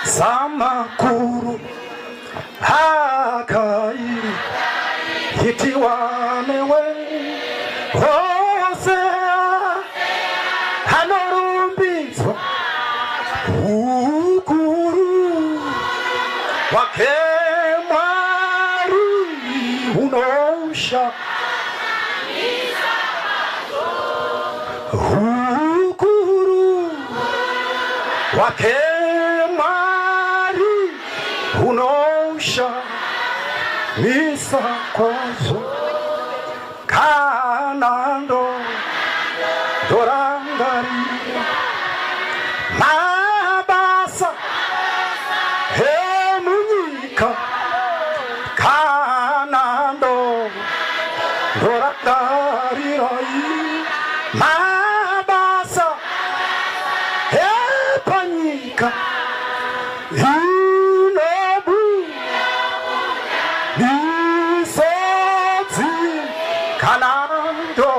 Samakuru Hakai Hitiwanewe Hosea Hanorumbizo Ukuru Wakemari Unosha Ukuru Wakemari Unosha Misa kwazo Kanando Dorangari Mabasa Hemunika Kanando Dorangari Mabasa Hepanika Inobu Nisoti Kanando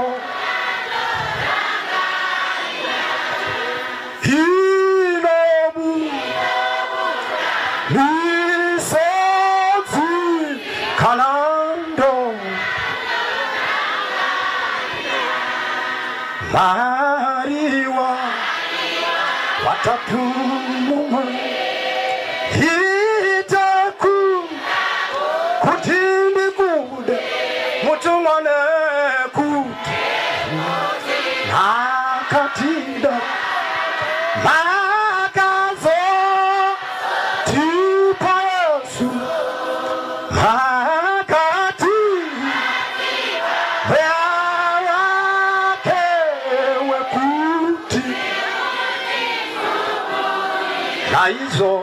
Inobu Nisoti Kanando Mariwa Watatu Hitaku Kutindi kude Mutumane kude Nakatida Makazo Tipasu Makati Weawake Wekuti Naizo